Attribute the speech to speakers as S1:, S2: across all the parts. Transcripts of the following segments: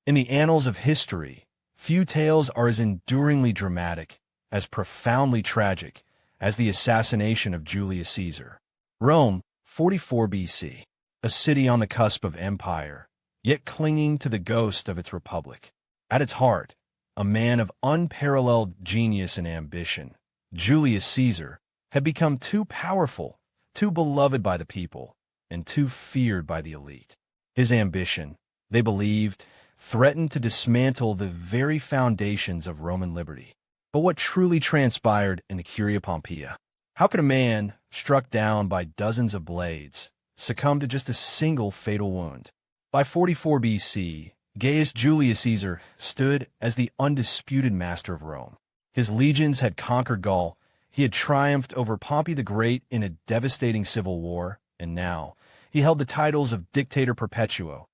S1: In the annals of history, few tales are as enduringly dramatic, as profoundly tragic, as the assassination of Julius Caesar. Rome, 44 BC, a city on the cusp of empire, yet clinging to the ghost of its republic. At its heart, a man of unparalleled genius and ambition, Julius Caesar, had become too powerful, too beloved by the people, and too feared by the elite. His ambition, they believed, threatened to dismantle the very foundations of Roman liberty. But what truly transpired in the Curia Pompeia? How could a man, struck down by dozens of blades, succumb to just a single fatal wound? By 44 BC, Gaius Julius Caesar stood as the undisputed master of Rome. His legions had conquered Gaul, he had triumphed over Pompey the Great in a devastating civil war, and now he held the titles of Dictator Perpetuo,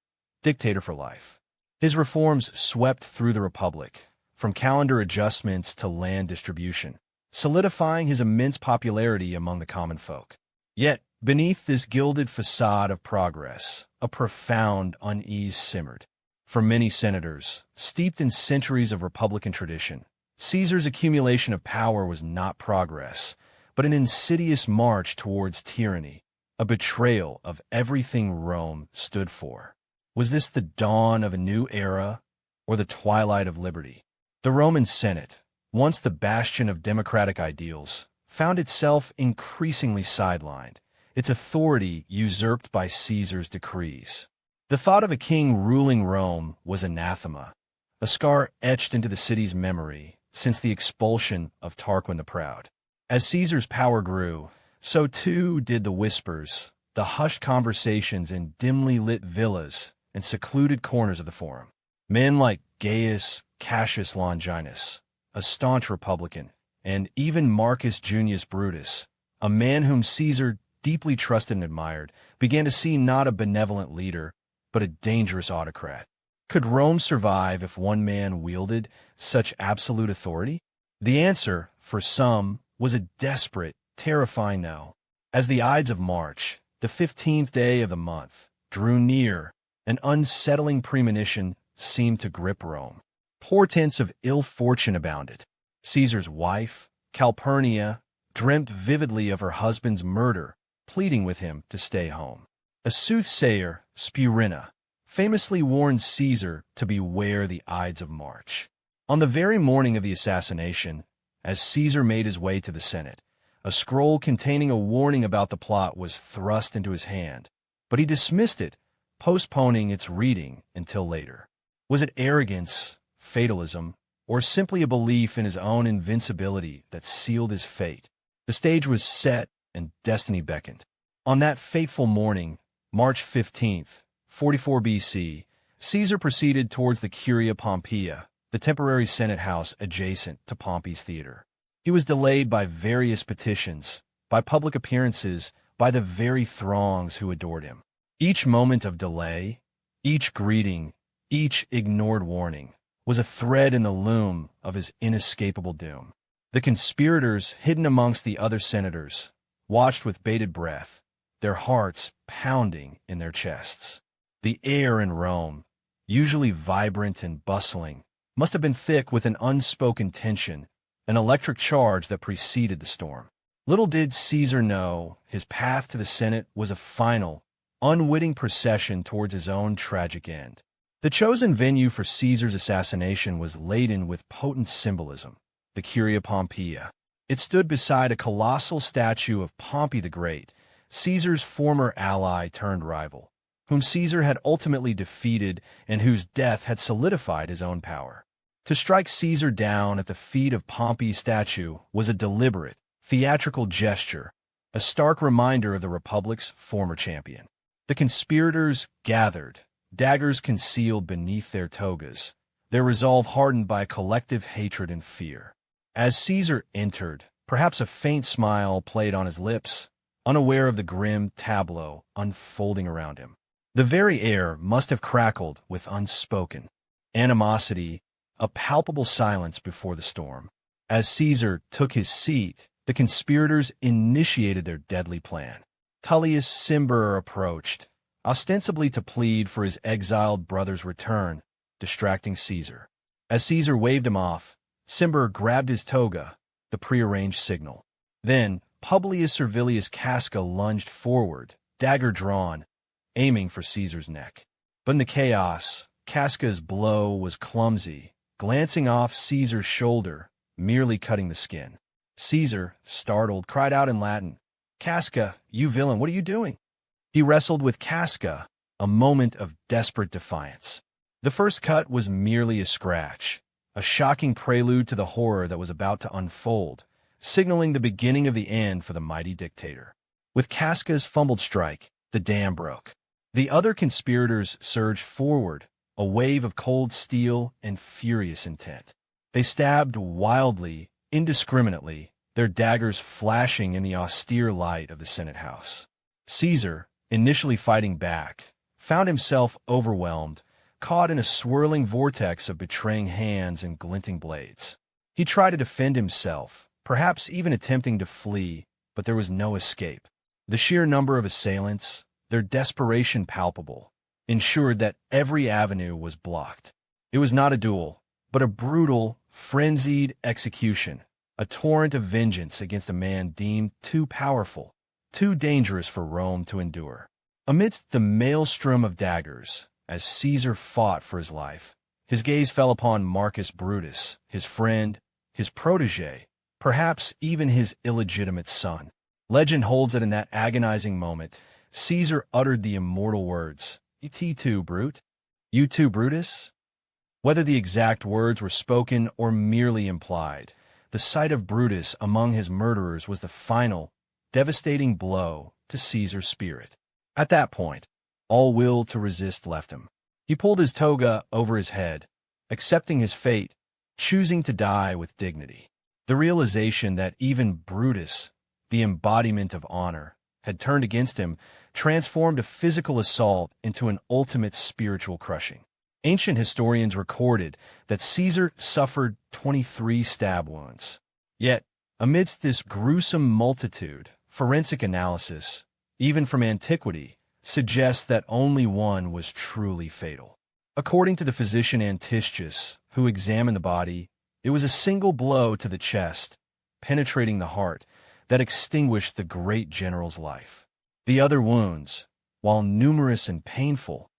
S1: dictator for life. His reforms swept through the Republic, from calendar adjustments to land distribution, solidifying his immense popularity among the common folk. Yet, beneath this gilded facade of progress, a profound unease simmered. For many senators, steeped in centuries of Republican tradition, Caesar's accumulation of power was not progress, but an insidious march towards tyranny, a betrayal of everything Rome stood for. Was this the dawn of a new era, or the twilight of liberty? The Roman Senate, once the bastion of democratic ideals, found itself increasingly sidelined, its authority usurped by Caesar's decrees. The thought of a king ruling Rome was anathema, a scar etched into the city's memory since the expulsion of Tarquin the Proud. As Caesar's power grew, so too did the whispers, the hushed conversations in dimly lit villas and secluded corners of the Forum. Men like Gaius Cassius Longinus, a staunch Republican, and even Marcus Junius Brutus, a man whom Caesar deeply trusted and admired, began to see not a benevolent leader, but a dangerous autocrat. Could Rome survive if one man wielded such absolute authority? The answer, for some, was a desperate, terrifying no. As the Ides of March, the 15th day of the month, drew near, an unsettling premonition seemed to grip Rome. Portents of ill fortune abounded. Caesar's wife, Calpurnia, dreamt vividly of her husband's murder, pleading with him to stay home. A soothsayer, Spurina, famously warned Caesar to beware the Ides of March. On the very morning of the assassination, as Caesar made his way to the Senate, a scroll containing a warning about the plot was thrust into his hand, but he dismissed it, postponing its reading until later. Was it arrogance, fatalism, or simply a belief in his own invincibility that sealed his fate? The stage was set and destiny beckoned. On that fateful morning, March 15th, 44 BC, Caesar proceeded towards the Curia Pompeia, the temporary Senate house adjacent to Pompey's theater. He was delayed by various petitions, by public appearances, by the very throngs who adored him. Each moment of delay, each greeting, each ignored warning, was a thread in the loom of his inescapable doom. The conspirators, hidden amongst the other senators, watched with bated breath, their hearts pounding in their chests. The air in Rome, usually vibrant and bustling, must have been thick with an unspoken tension, an electric charge that preceded the storm. Little did Caesar know his path to the Senate was a final, unwitting procession towards his own tragic end. The chosen venue for Caesar's assassination was laden with potent symbolism, the Curia Pompeia. It stood beside a colossal statue of Pompey the Great, Caesar's former ally turned rival, whom Caesar had ultimately defeated and whose death had solidified his own power. To strike Caesar down at the feet of Pompey's statue was a deliberate, theatrical gesture, a stark reminder of the Republic's former champion. The conspirators gathered, daggers concealed beneath their togas, their resolve hardened by collective hatred and fear. As Caesar entered, perhaps a faint smile played on his lips, unaware of the grim tableau unfolding around him. The very air must have crackled with unspoken animosity, a palpable silence before the storm. As Caesar took his seat, the conspirators initiated their deadly plan. Tullius Cimber approached, ostensibly to plead for his exiled brother's return, distracting Caesar. As Caesar waved him off, Cimber grabbed his toga, the prearranged signal. Then, Publius Servilius Casca lunged forward, dagger drawn, aiming for Caesar's neck. But in the chaos, Casca's blow was clumsy, glancing off Caesar's shoulder, merely cutting the skin. Caesar, startled, cried out in Latin, "Casca, you villain, what are you doing?" He wrestled with Casca, a moment of desperate defiance. The first cut was merely a scratch, a shocking prelude to the horror that was about to unfold, signaling the beginning of the end for the mighty dictator. With Casca's fumbled strike, the dam broke. The other conspirators surged forward, a wave of cold steel and furious intent. They stabbed wildly, indiscriminately, their daggers flashing in the austere light of the Senate House. Caesar, initially fighting back, found himself overwhelmed, caught in a swirling vortex of betraying hands and glinting blades. He tried to defend himself, perhaps even attempting to flee, but there was no escape. The sheer number of assailants, their desperation palpable, ensured that every avenue was blocked. It was not a duel, but a brutal, frenzied execution, a torrent of vengeance against a man deemed too powerful, too dangerous for Rome to endure. Amidst the maelstrom of daggers, as Caesar fought for his life, his gaze fell upon Marcus Brutus, his friend, his protege, perhaps even his illegitimate son. Legend holds that in that agonizing moment, Caesar uttered the immortal words, "Et tu, Brute? You too, Brutus?" Whether the exact words were spoken or merely implied, the sight of Brutus among his murderers was the final, devastating blow to Caesar's spirit. At that point, all will to resist left him. He pulled his toga over his head, accepting his fate, choosing to die with dignity. The realization that even Brutus, the embodiment of honor, had turned against him transformed a physical assault into an ultimate spiritual crushing. Ancient historians recorded that Caesar suffered 23 stab wounds. Yet, amidst this gruesome multitude, forensic analysis, even from antiquity, suggests that only one was truly fatal. According to the physician Antistius, who examined the body, it was a single blow to the chest, penetrating the heart, that extinguished the great general's life. The other wounds, while numerous and painful,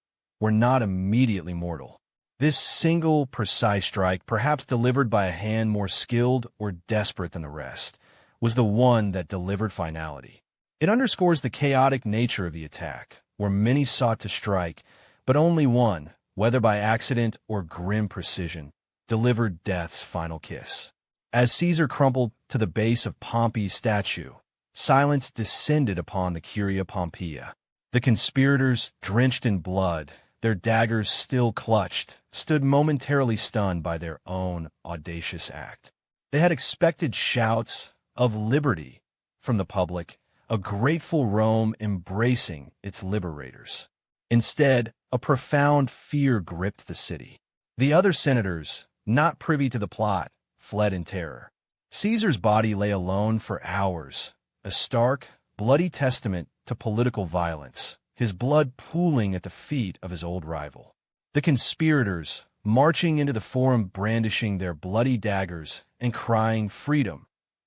S1: were not immediately mortal. This single, precise strike, perhaps delivered by a hand more skilled or desperate than the rest, was the one that delivered finality. It underscores the chaotic nature of the attack, where many sought to strike, but only one, whether by accident or grim precision, delivered death's final kiss. As Caesar crumpled to the base of Pompey's statue, silence descended upon the Curia Pompeia. The conspirators, drenched in blood, their daggers still clutched, stood momentarily stunned by their own audacious act. They had expected shouts of liberty from the public, a grateful Rome embracing its liberators. Instead, a profound fear gripped the city. The other senators, not privy to the plot, fled in terror. Caesar's body lay alone for hours, a stark, bloody testament to political violence, his blood pooling at the feet of his old rival. The conspirators, marching into the forum brandishing their bloody daggers and crying freedom,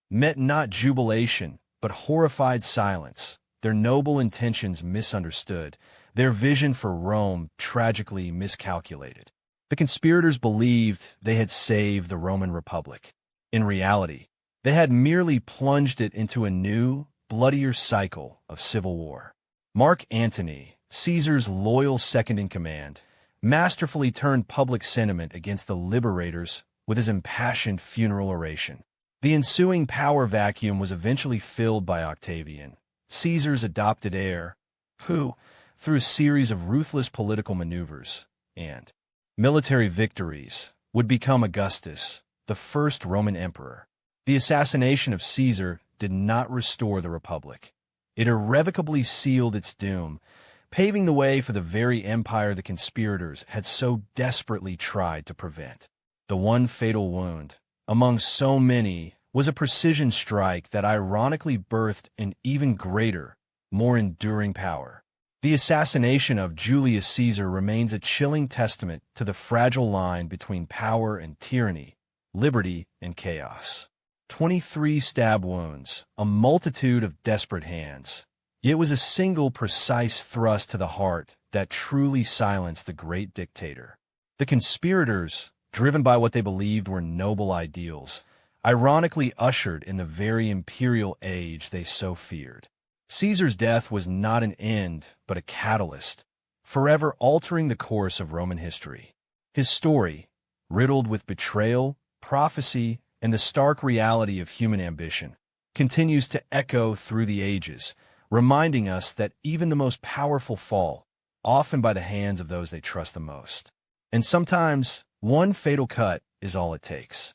S1: met not jubilation but horrified silence, their noble intentions misunderstood, their vision for Rome tragically miscalculated. The conspirators believed they had saved the Roman Republic. In reality, they had merely plunged it into a new, bloodier cycle of civil war. Mark Antony, Caesar's loyal second-in-command, masterfully turned public sentiment against the liberators with his impassioned funeral oration. The ensuing power vacuum was eventually filled by Octavian, Caesar's adopted heir, who, through a series of ruthless political maneuvers and military victories, would become Augustus, the first Roman emperor. The assassination of Caesar did not restore the Republic. It irrevocably sealed its doom, paving the way for the very empire the conspirators had so desperately tried to prevent. The one fatal wound, among so many, was a precision strike that ironically birthed an even greater, more enduring power. The assassination of Julius Caesar remains a chilling testament to the fragile line between power and tyranny, liberty and chaos. 23 stab wounds, a multitude of desperate hands. It was a single precise thrust to the heart that truly silenced the great dictator. The conspirators, driven by what they believed were noble ideals, ironically ushered in the very imperial age they so feared. Caesar's death was not an end, but a catalyst, forever altering the course of Roman history. His story, riddled with betrayal, prophecy, and the stark reality of human ambition, continues to echo through the ages, reminding us that even the most powerful fall, often by the hands of those they trust the most. And sometimes, one fatal cut is all it takes.